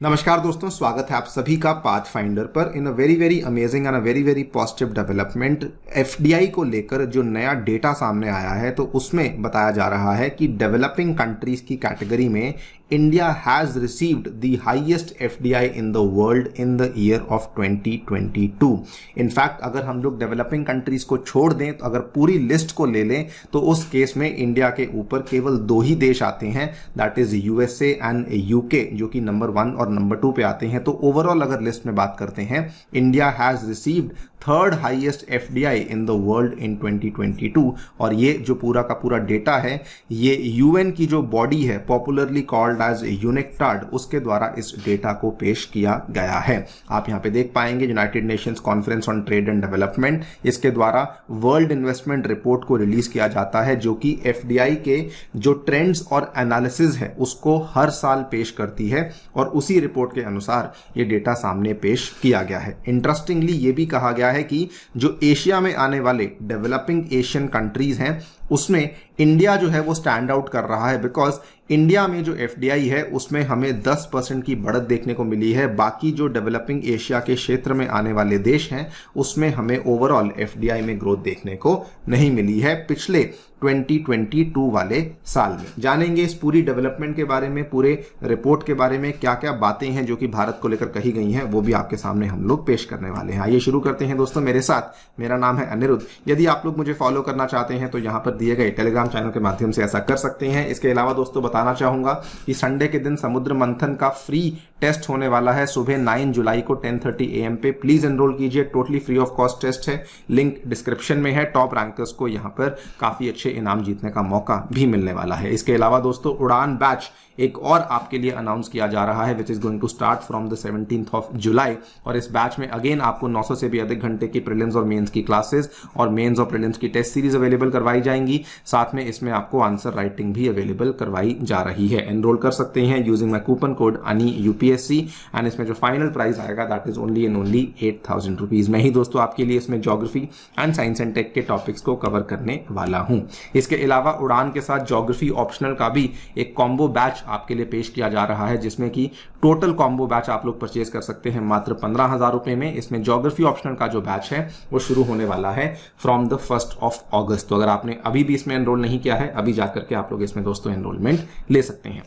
नमस्कार दोस्तों, स्वागत है आप सभी का पाथफाइंडर पर। In a very amazing and a very positive development, FDI को लेकर जो नया डेटा सामने आया है तो उसमें बताया जा रहा है कि डेवलपिंग कंट्रीज की कैटेगरी में India has received the highest FDI in the world in the year of 2022। In fact अगर हम लोग डेवलपिंग कंट्रीज को छोड़ दें तो अगर पूरी लिस्ट को ले लें तो उस केस में इंडिया के ऊपर केवल दो ही देश आते हैं, that is USA and UK, जो कि नंबर 1 और नंबर 2 पे आते हैं। तो ओवरऑल अगर लिस्ट में बात करते हैं, India has received third highest FDI in the world in 2022। और ये जो पूरा का पूरा डेटा है ये यूएन की जो बॉडी है, पॉपुलरली कॉल्ड एज यूनेक्टाड, उसके द्वारा इस डेटा को पेश किया गया है। आप यहां पे देख पाएंगे United Nations conference on trade and development, इसके द्वारा वर्ल्ड इन्वेस्टमेंट रिपोर्ट को रिलीज किया जाता है, जो कि एफडीआई के जो ट्रेंड्स और एनालिसिस है उसको हर साल पेश करती है और उसी रिपोर्ट के अनुसार ये डेटा सामने पेश किया गया है। इंटरेस्टिंगली ये भी कहा गया है कि जो एशिया में आने वाले डेवलपिंग एशियन कंट्रीज हैं उसमें इंडिया जो है वो स्टैंड आउट कर रहा है, बिकॉज इंडिया में जो एफडीआई है उसमें हमें 10% की बढ़त देखने को मिली है। बाकी जो डेवलपिंग एशिया के क्षेत्र में आने वाले देश हैं उसमें हमें ओवरऑल एफडीआई में ग्रोथ देखने को नहीं मिली है पिछले 2022 वाले साल में। जानेंगे इस पूरी डेवलपमेंट के बारे में, पूरे रिपोर्ट के बारे में, क्या क्या बातें हैं जो कि भारत को लेकर कही गई हैं, वो भी आपके सामने हम लोग पेश करने वाले हैं। आइए शुरू करते हैं दोस्तों मेरे साथ। मेरा नाम है अनिरुद्ध। यदि आप लोग मुझे फॉलो करना चाहते हैं तो यहाँ पर दिए गए टेलीग्राम चैनल के माध्यम से ऐसा कर सकते हैं। इसके अलावा दोस्तों बताना चाहूंगा कि संडे के दिन समुद्र मंथन का फ्री टेस्ट होने वाला है सुबह 9 जुलाई को 10:30 AM पे। प्लीज एनरोल कीजिए, totally free of cost test है, लिंक डिस्क्रिप्शन में है। टॉप रैंकर्स को यहाँ पर काफी अच्छे इनाम जीतने का मौका भी मिलने वाला है। इसके अलावा दोस्तों उड़ान बैच एक और आपके लिए अनाउंस किया जा रहा है, which is going to start from the 17th of July. और इस बैच में अगेन आपको 900 से भी अधिक घंटे की प्रीलिम्स और मेंस की क्लासेस और मेंस और प्रीलिम्स की टेस्ट सीरीज अवेलेबल करवाई जाएंगी। साथ में इसमें आपको आंसर राइटिंग भी अवेलेबल करवाई जा रही है। एनरोल कर सकते हैं using my coupon code Ani UPSC, and इसमें जो फाइनल प्राइस आएगा that is only and only 8,000 rupees. मैं ही दोस्तों आपके लिए इसमें geography and science and tech के टॉपिक्स को कवर करने वाला हूं। इसके अलावा उड़ान के साथ ज्योग्राफी ऑप्शनल का भी एक कॉम्बो बैच आपके लिए पेश किया जा रहा है, जिसमें कि टोटल कॉम्बो बैच आप लोग परचेज कर सकते हैं मात्र 15,000 रुपए में। इसमें ज्योग्राफी ऑप्शनल का जो बैच है वो शुरू होने वाला है फ्रॉम द 1st ऑफ अगस्त। तो अगर आपने अभी भी इसमें एनरोल नहीं किया है, अभी जाकर के आप लोग इसमें दोस्तों एनरोलमेंट ले सकते हैं।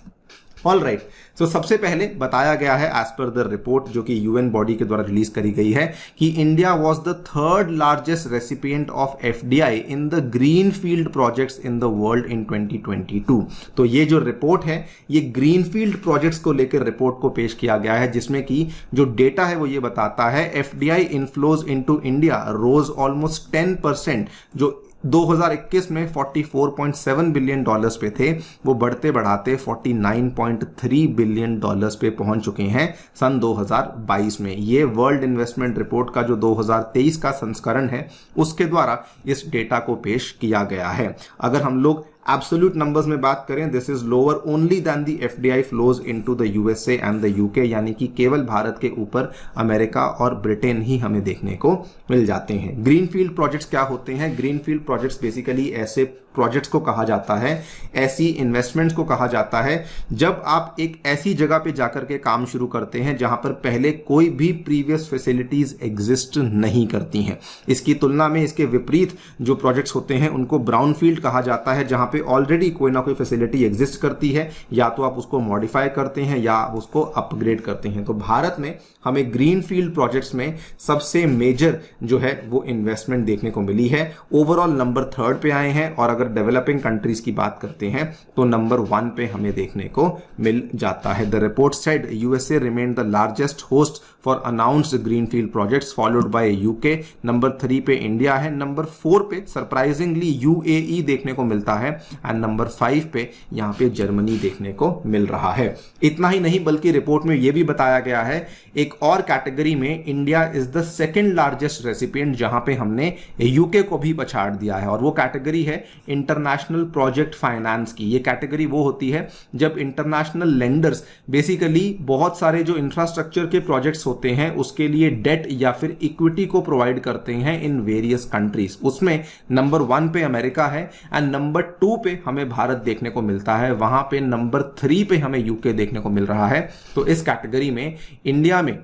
ऑल राइट, तो सबसे पहले बताया गया है एज पर द रिपोर्ट जो कि यूएन बॉडी के द्वारा रिलीज करी गई है कि India was the third largest recipient of FDI in the green field projects in the world in 2022। तो ये जो रिपोर्ट है ये ग्रीन फील्ड प्रोजेक्ट्स को लेकर रिपोर्ट को पेश किया गया है, जिसमें कि जो डेटा है वो ये बताता है एफडीआई इनफ्लोज इनटू इंडिया रोज ऑलमोस्ट 10%, जो 2021 में $44.7 बिलियन पे थे, वो बढ़ते बढ़ाते $49.3 बिलियन पे पहुंच चुके हैं सन 2022 में। ये वर्ल्ड इन्वेस्टमेंट रिपोर्ट का जो 2023 का संस्करण है उसके द्वारा इस डेटा को पेश किया गया है। अगर हम लोग एब्सोल्यूट नंबर्स में बात करें, this is lower only then the FDI flows into the USA and the UK, यानी कि केवल भारत के ऊपर अमेरिका और ब्रिटेन ही हमें देखने को मिल जाते हैं। ग्रीनफील्ड प्रोजेक्ट्स क्या होते हैं? ग्रीनफील्ड प्रोजेक्ट्स बेसिकली ऐसे प्रोजेक्ट्स को कहा जाता है, ऐसी इन्वेस्टमेंट्स को कहा जाता है जब आप एक ऐसी जगह पे जाकर के काम शुरू करते हैं जहां पर पहले कोई भी प्रीवियस फैसिलिटीज एग्जिस्ट नहीं करती हैं। इसकी तुलना में इसके विपरीत जो प्रोजेक्ट्स होते हैं उनको ब्राउनफील्ड कहा जाता है, जहां पे ऑलरेडी कोई ना कोई फैसिलिटी एग्जिस्ट करती है, या तो आप उसको मॉडिफाई करते हैं या आप उसको अपग्रेड करते हैं। तो भारत में हमें ग्रीन फील्ड प्रोजेक्ट्स में सबसे मेजर जो है वो इन्वेस्टमेंट देखने को मिली है। ओवरऑल नंबर 3rd पे आए हैं, और अगर डेवलपिंग कंट्रीज की बात करते हैं तो नंबर 1 पे हमें देखने को मिल जाता है। The report said USA remain the largest host for announced greenfield projects, followed by UK. Number 3 पे इंडिया है। नंबर 4 पे सरप्राइजिंगली यूएई देखने को मिलता है, एंड नंबर 5 पे यहां पे जर्मनी देखने को मिल रहा है। इतना ही नहीं बल्कि रिपोर्ट में यह भी बताया गया है एक और कैटेगरी में India is the second largest recipient, जहां पे हमने यूके को भी पछाड़ दिया है, और वो कैटेगरी है इंटरनेशनल प्रोजेक्ट फाइनेंस की। ये कैटेगरी वो होती है जब इंटरनेशनल लेंडर्स बेसिकली बहुत सारे जो इंफ्रास्ट्रक्चर के प्रोजेक्ट्स होते हैं उसके लिए डेट या फिर इक्विटी को प्रोवाइड करते हैं इन वेरियस कंट्रीज। उसमें नंबर 1 पे अमेरिका है एंड नंबर 2 पे हमें भारत देखने को मिलता है, वहां पे नंबर 3 पे हमें यूके देखने को मिल रहा है। तो इस कैटेगरी में इंडिया में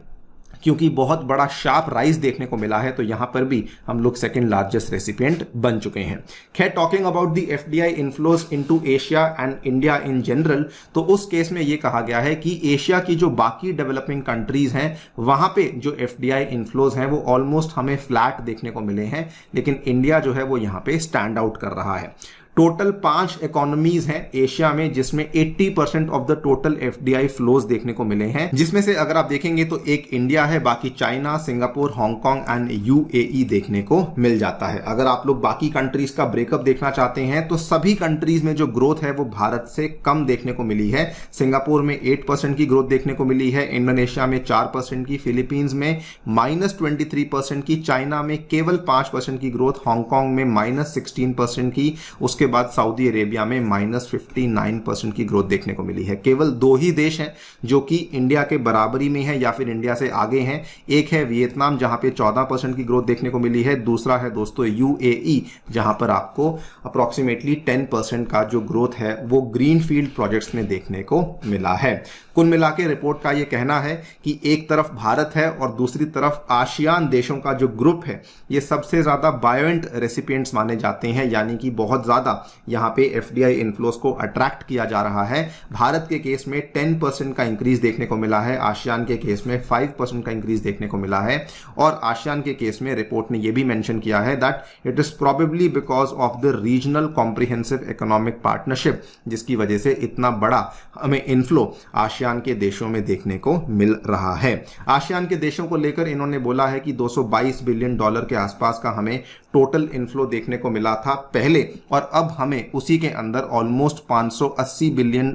क्योंकि बहुत बड़ा शार्प राइज देखने को मिला है तो यहां पर भी हम लोग सेकंड लार्जेस्ट रेसिपिएंट बन चुके हैं। खैर, talking about the FDI inflows into Asia and India in general, तो उस केस में यह कहा गया है कि एशिया की जो बाकी डेवलपिंग कंट्रीज हैं वहां पे जो एफडीआई इनफ्लोज हैं वो ऑलमोस्ट हमें फ्लैट देखने को मिले हैं, लेकिन इंडिया जो है वो यहां पे स्टैंड आउट कर रहा है। टोटल 5 इकोनॉमीज हैं एशिया में जिसमें 80% of the total FDI flows देखने को मिले हैं, जिसमें से अगर आप देखेंगे तो एक इंडिया है, बाकी China, Singapore, Hong Kong and UAE देखने को मिल जाता है। अगर आप लोग बाकी कंट्रीज का ब्रेकअप देखना चाहते हैं तो सभी कंट्रीज में जो ग्रोथ है वो भारत से कम देखने को मिली है। सिंगापुर में 8% की ग्रोथ देखने को मिली है, इंडोनेशिया में 4% की, फिलीपींस में -23% की, चाइना में केवल 5% की ग्रोथ, हांगकांग में -16% की, उसके बाद सऊदी अरेबिया में -59% की ग्रोथ देखने को मिली है। केवल 2 ही देश हैं जो कि इंडिया के बराबरी में है या फिर इंडिया से आगे हैं। एक है वियतनाम जहां पे 14% की ग्रोथ देखने को मिली है, दूसरा है दोस्तों यूएई जहां पर आपको अप्रोक्सीमेटली 10% का जो ग्रोथ है वो ग्रीन फील्ड प्रोजेक्ट्स में देखने को मिला है। कुल मिला के रिपोर्ट का यह कहना है कि एक तरफ भारत है और दूसरी तरफ आसियान देशों का जो ग्रुप है ये सबसे ज्यादा बायोएंट रेसिपिएंट्स माने जाते हैं, यानी कि बहुत ज्यादा यहां पे एफडीआई इनफ्लोस को अट्रैक्ट किया जा रहा है। भारत के केस में 10% का इंक्रीज देखने को मिला है, आसियान के केस में 5% का इंक्रीज देखने को मिला है, और आसियान के केस में रिपोर्ट ने यह भी मेंशन किया है that it is probably because of the regional comprehensive economic partnership, जिसकी वजह से इतना बड़ा हमें इनफ्लो आसियान के देशों में देखने को मिल रहा है। आसियान के देशों को लेकर इन्होंने बोला है कि $222 बिलियन के आसपास का हमें टोटल इनफ्लो देखने को मिला था पहले, और अब हमें उसी के अंदर ऑलमोस्ट $580 बिलियन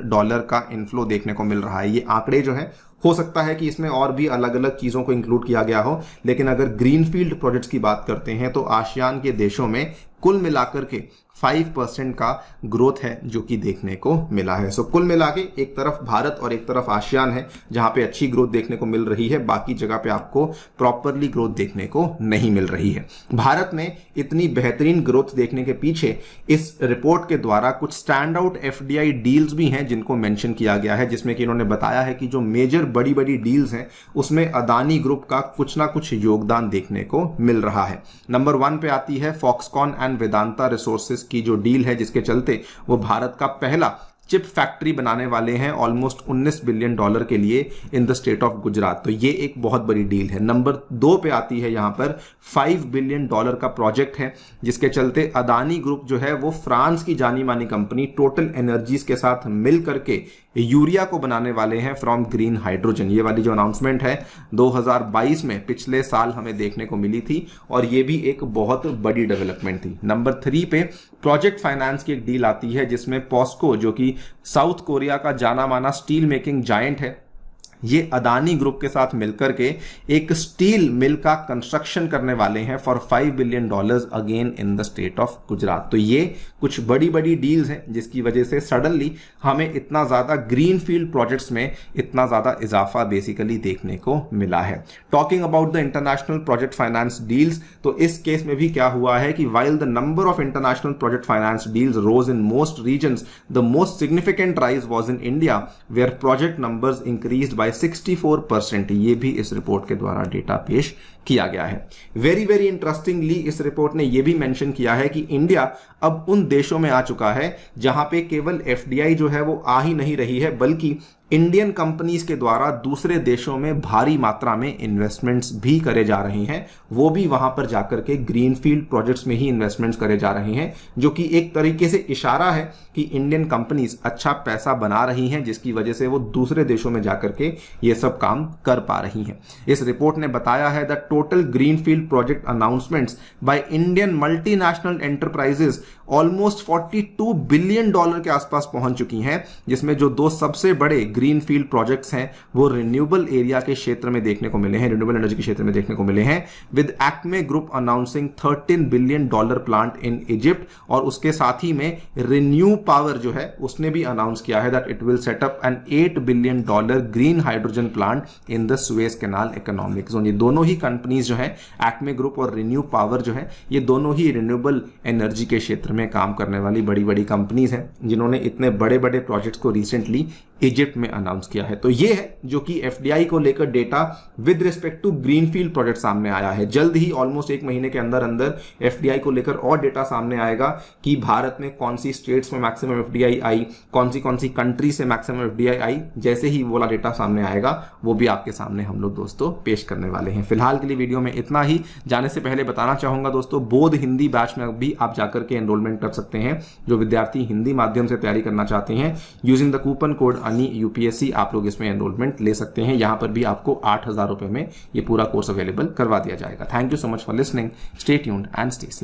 का इनफ्लो देखने को मिल रहा है। ये आंकड़े जो है हो सकता है कि इसमें और भी अलग अलग चीजों को इंक्लूड किया गया हो, लेकिन अगर ग्रीनफील्ड प्रोजेक्ट्स की बात करते हैं तो आसियान के देशों में कुल मिलाकर के 5% का ग्रोथ है जो कि देखने को मिला है। सो कुल मिला के एक तरफ भारत और एक तरफ आसियान है जहां पे अच्छी ग्रोथ देखने को मिल रही है, बाकी जगह पे आपको प्रॉपरली ग्रोथ देखने को नहीं मिल रही है। भारत में इतनी बेहतरीन ग्रोथ देखने के पीछे इस रिपोर्ट के द्वारा कुछ स्टैंड आउट एफडीआई डील्स भी हैं जिनको मेंशन किया गया है, जिसमें कि इन्होंने बताया है कि जो मेजर बड़ी बड़ी डील्स हैं उसमें अदानी ग्रुप का कुछ ना कुछ योगदान देखने को मिल रहा है। नंबर 1 पे आती है फॉक्सकॉन एंड वेदांता रिसोर्सेज की जो डील है, जिसके चलते वो भारत का पहला चिप फैक्ट्री बनाने वाले हैं ऑलमोस्ट $19 बिलियन के लिए in the state of Gujarat. तो ये एक बहुत बड़ी डील है। नंबर 2 पे आती है यहां पर $5 बिलियन का प्रोजेक्ट है, जिसके चलते अदानी ग्रुप जो है वो फ्रांस की जानी मानी कंपनी टोटल एनर्जीज के साथ मिल करके यूरिया को बनाने वाले हैं फ्रॉम ग्रीन हाइड्रोजन। ये वाली जो अनाउंसमेंट है 2022 में पिछले साल हमें देखने को मिली थी और ये भी एक बहुत बड़ी डेवलपमेंट थी। नंबर 3 पे प्रोजेक्ट फाइनेंस की एक डील आती है जिसमें पॉस्को जो कि साउथ कोरिया का जाना माना स्टील मेकिंग जायंट है, ये अदानी ग्रुप के साथ मिलकर के एक स्टील मिल का कंस्ट्रक्शन करने वाले हैं for $5 billion again in the state of Gujarat. तो ये कुछ बड़ी बड़ी डील्स हैं जिसकी वजह से सडनली हमें इतना ज्यादा ग्रीन फील्ड प्रोजेक्ट्स में इतना ज्यादा इजाफा बेसिकली देखने को मिला है। Talking about the international project finance deals, तो इस केस में भी क्या हुआ है कि while the number of international project finance deals rose in most regions, the most significant rise was in India where project numbers increased by 64%। ये भी इस रिपोर्ट के द्वारा डेटा पेश किया गया है। वेरी वेरी इंटरेस्टिंगली इस रिपोर्ट ने यह भी मेंशन किया है कि इंडिया अब उन देशों में आ चुका है जहां पे केवल एफडीआई जो है वो आ ही नहीं रही है, बल्कि इंडियन कंपनीज के द्वारा दूसरे देशों में भारी मात्रा में इन्वेस्टमेंट्स भी करे जा रहे हैं। वो भी वहां पर जाकर के ग्रीनफील्ड प्रोजेक्ट्स में ही इन्वेस्टमेंट्स करे जा रहे हैं, जो कि एक तरीके से इशारा है कि इंडियन कंपनीज अच्छा पैसा बना रही हैं, जिसकी वजह से वो दूसरे देशों में जाकर के ये सब काम कर पा रही हैं। इस रिपोर्ट ने बताया है that total greenfield project announcements by Indian multinational enterprises almost $42 billion के आसपास पहुंच चुकी हैं, जिसमें जो दो सबसे बड़े ग्रीनफील्ड प्रोजेक्ट्स हैं वो रिन्यूएबल एरिया के क्षेत्र में देखने को मिले हैं, रिन्यूएबल एनर्जी के क्षेत्र में देखने को मिले हैं, with Acme group announcing $13 billion plant in Egypt, और उसके साथ ही में रिन्यू पावर जो है उसने भी अनाउंस किया है that it will set up an $8 billion green hydrogen plant in the Suez canal economic zone. ये दोनों ही कंपनीज जो है, एक्मे ग्रुप और रिन्यू पावर जो है, ये दोनों ही रिन्यूएबल एनर्जी के क्षेत्र में काम करने वाली बड़ी बड़ी कंपनीज हैं, जिन्होंने इतने बड़े बड़े प्रोजेक्ट्स को रिसेंटली इजिप्ट में अनाउंस किया है। तो ये है जो कि एफडीआई को लेकर data with respect to greenfield project सामने आया है। जल्द ही ऑलमोस्ट 1 महीने के अंदर अंदर एफडीआई को लेकर और डेटा सामने आएगा कि भारत में कौन सी स्टेट्स में मैक्सिमम एफडीआई आई, कौन सी कंट्री से मैक्सिमम एफडीआई आई। जैसे ही वो वाला डेटा सामने आएगा वो भी आपके सामने हम लोग दोस्तों पेश करने वाले हैं। फिलहाल के लिए वीडियो में इतना ही। जाने से पहले बताना चाहूंगा दोस्तों, बोध हिंदी बैच में भी आप जाकर के एनरोलमेंट कर सकते हैं। जो विद्यार्थी हिंदी माध्यम से तैयारी करना चाहते हैं, यूजिंग द कूपन कोड अनी यूपीएससी आप लोग इसमें एनरोलमेंट ले सकते हैं। यहां पर भी आपको 8,000 रुपए में ये पूरा कोर्स अवेलेबल करवा दिया जाएगा। Thank you so much for listening, stay tuned and stay safe.